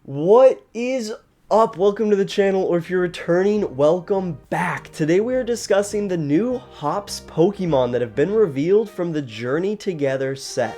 What is up? Welcome to the channel, or if you're returning, welcome back. Today we are discussing the new Hops Pokemon that have been revealed from the Journey Together set.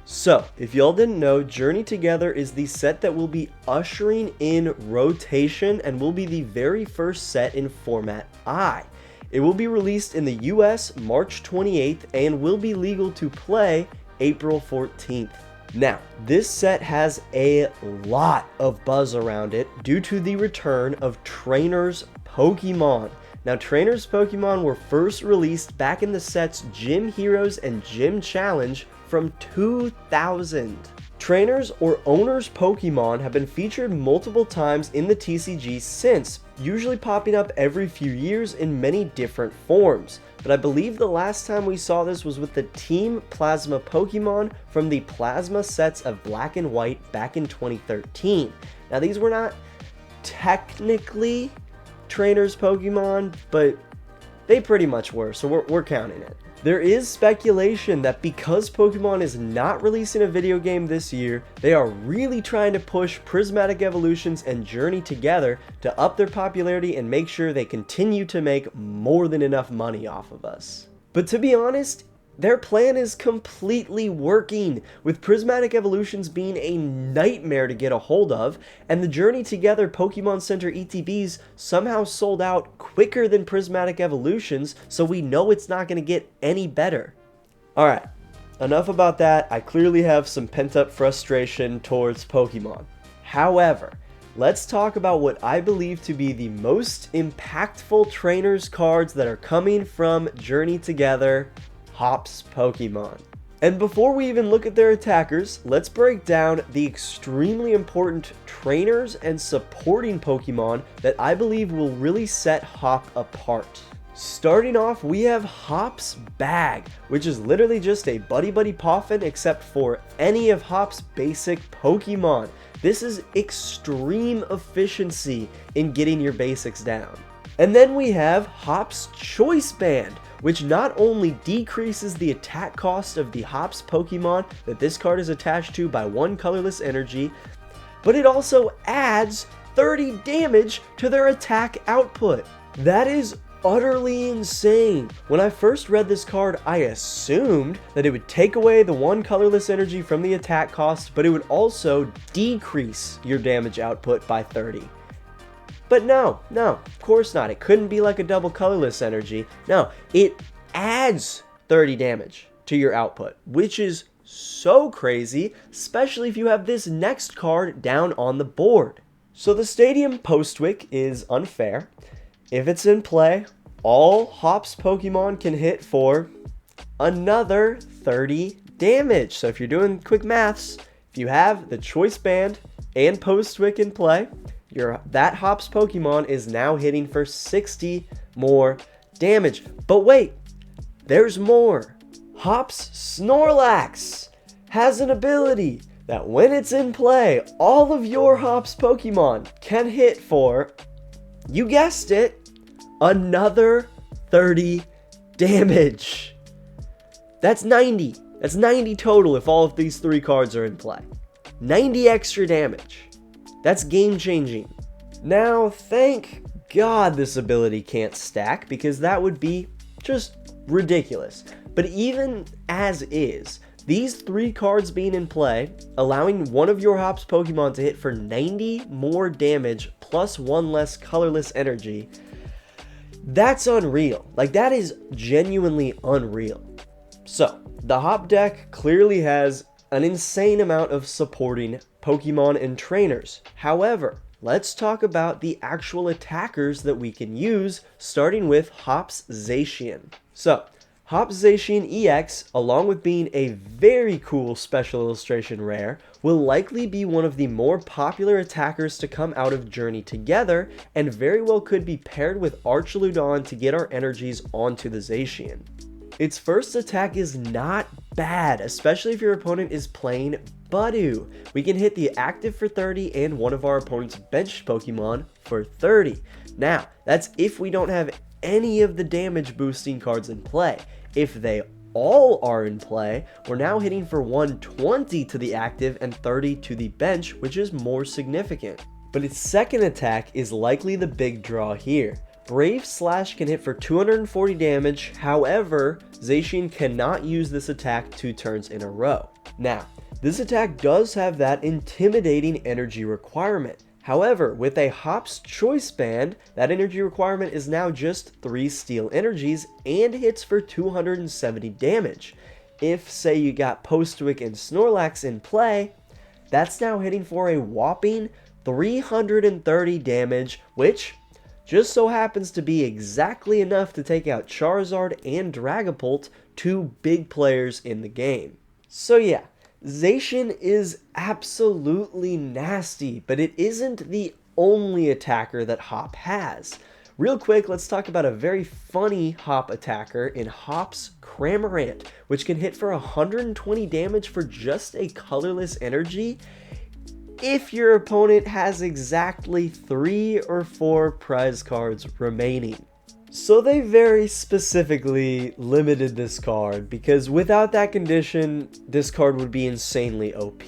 So, if y'all didn't know, Journey Together is the set that will be ushering in rotation and will be the very first set in Format I. It will be released in the US March 28th and will be legal to play April 14th. Now, this set has a lot of buzz around it due to the return of Trainers Pokemon. Now, Trainers Pokemon were first released back in the set's Gym Heroes and Gym Challenge from 2000. Trainers or Owners Pokemon have been featured multiple times in the TCG since, usually popping up every few years in many different forms. But I believe the last time we saw this was with the Team Plasma Pokemon from the Plasma sets of Black and White back in 2013. Now, these were not technically Trainers Pokemon, but they pretty much were, so we're counting it. There is speculation that because Pokemon is not releasing a video game this year, they are really trying to push Prismatic Evolutions and Journey Together to up their popularity and make sure they continue to make more than enough money off of us. But to be honest, their plan is completely working, with Prismatic Evolutions being a nightmare to get a hold of, and the Journey Together Pokemon Center ETBs somehow sold out quicker than Prismatic Evolutions, so we know it's not going to get any better. Alright, enough about that. I clearly have some pent-up frustration towards Pokemon. However, let's talk about what I believe to be the most impactful trainers cards that are coming from Journey Together Hops Pokemon. And before we even look at their attackers, let's break down the extremely important trainers and supporting Pokemon that I believe will really set Hop apart. Starting off, we have Hop's Bag, which is literally just a Buddy Buddy Poffin except for any of Hop's basic Pokemon. This is extreme efficiency in getting your basics down. And then we have Hop's Choice Band, which not only decreases the attack cost of the Hops Pokemon that this card is attached to by one colorless energy, but it also adds 30 damage to their attack output. That is utterly insane. When I first read this card, I assumed that it would take away the one colorless energy from the attack cost, but it would also decrease your damage output by 30. But no, of course not. It couldn't be like a double colorless energy. No, it adds 30 damage to your output, which is so crazy, especially if you have this next card down on the board. So the Stadium Postwick is unfair. If it's in play, all Hops Pokemon can hit for another 30 damage. So if you're doing quick maths, if you have the Choice Band and Postwick in play, that Hops Pokemon is now hitting for 60 more damage. But wait, there's more. Hops Snorlax has an ability that when it's in play, all of your Hops Pokemon can hit for, you guessed it, another 30 damage. That's 90. That's 90 total if all of these three cards are in play. 90 extra damage. That's game-changing. Now, thank God this ability can't stack, because that would be just ridiculous. But even as is, these three cards being in play, allowing one of your Hops Pokemon to hit for 90 more damage plus one less colorless energy, that's unreal. Like, that is genuinely unreal. So, the Hop deck clearly has an insane amount of supporting Pokemon and trainers. However, let's talk about the actual attackers that we can use, starting with Hops Zacian. So, Hops Zacian EX, along with being a very cool special illustration rare, will likely be one of the more popular attackers to come out of Journey Together, and very well could be paired with Archaludon to get our energies onto the Zacian. Its first attack is not bad, especially if your opponent is playing Budew. We can hit the active for 30 and one of our opponent's benched Pokemon for 30. Now, that's if we don't have any of the damage boosting cards in play. If they all are in play, we're now hitting for 120 to the active and 30 to the bench, which is more significant. But its second attack is likely the big draw here. Brave Slash can hit for 240 damage, however, Zacian cannot use this attack 2 turns in a row. Now, this attack does have that intimidating energy requirement. However, with a Hop's Choice Band, that energy requirement is now just 3 steel energies and hits for 270 damage. If, say, you got Postwick and Snorlax in play, that's now hitting for a whopping 330 damage, which just so happens to be exactly enough to take out Charizard and Dragapult, 2 big players in the game. So yeah, Zacian is absolutely nasty, but it isn't the only attacker that Hop has. Real quick, let's talk about a very funny Hop attacker in Hop's Cramorant, which can hit for 120 damage for just a colorless energy if your opponent has exactly 3 or 4 prize cards remaining. So they very specifically limited this card because without that condition, this card would be insanely OP.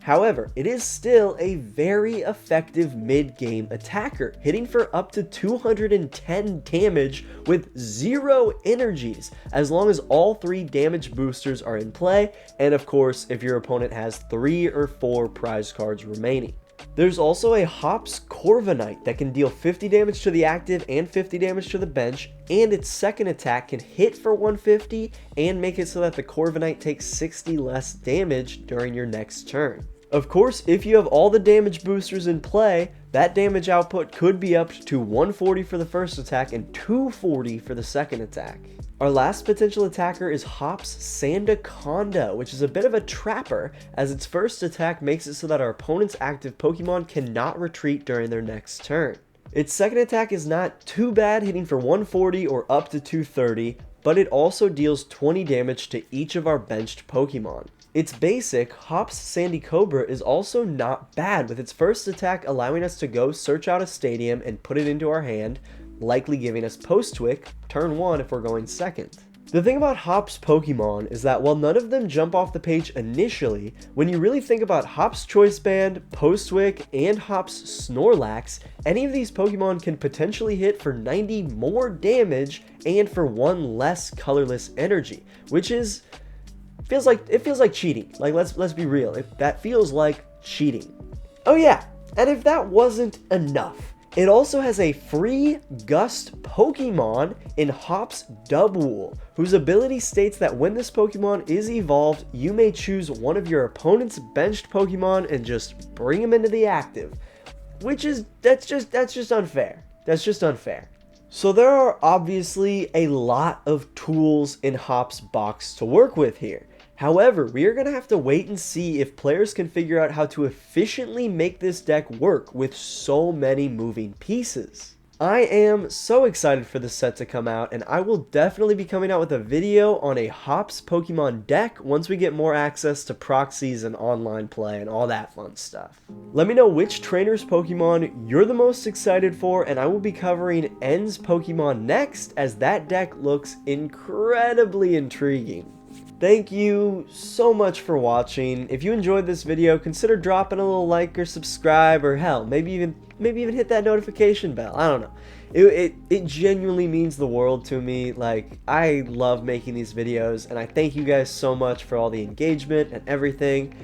However, it is still a very effective mid-game attacker, hitting for up to 210 damage with 0 energies, as long as all 3 damage boosters are in play, and of course, if your opponent has 3 or 4 prize cards remaining. There's also a Hop's Corviknight that can deal 50 damage to the active and 50 damage to the bench, and its second attack can hit for 150 and make it so that the Corviknight takes 60 less damage during your next turn. Of course, if you have all the damage boosters in play, that damage output could be up to 140 for the first attack and 240 for the second attack. Our last potential attacker is Hop's Sandaconda, which is a bit of a trapper, as its first attack makes it so that our opponent's active Pokemon cannot retreat during their next turn. Its second attack is not too bad, hitting for 140 or up to 230, but it also deals 20 damage to each of our benched Pokemon. Its basic, Hop's Sandicobra, is also not bad, with its first attack allowing us to go search out a stadium and put it into our hand, likely giving us Postwick, turn 1 if we're going second. The thing about Hop's Pokemon is that while none of them jump off the page initially, when you really think about Hop's Choice Band, Postwick, and Hop's Snorlax, any of these Pokemon can potentially hit for 90 more damage and for 1 less colorless energy, which is feels like cheating. Like let's be real. That feels like cheating. Oh yeah, and if that wasn't enough, it also has a free Gust Pokemon in Hop's Dubwool, whose ability states that when this Pokemon is evolved, you may choose one of your opponent's benched Pokemon and just bring him into the active, which is that's just unfair. That's just unfair. So there are obviously a lot of tools in Hop's box to work with here. However, we are going to have to wait and see if players can figure out how to efficiently make this deck work with so many moving pieces. I am so excited for this set to come out, and I will definitely be coming out with a video on a Hop's Pokemon deck once we get more access to proxies and online play and all that fun stuff. Let me know which trainer's Pokemon you're the most excited for, and I will be covering N's Pokemon next, as that deck looks incredibly intriguing. Thank you so much for watching. If you enjoyed this video, consider dropping a little like or subscribe, or hell, maybe even hit that notification bell. I don't know. It genuinely means the world to me. Like, I love making these videos, and I thank you guys so much for all the engagement and everything.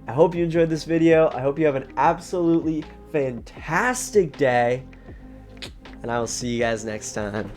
I hope you enjoyed this video. I hope you have an absolutely fantastic day, and I will see you guys next time.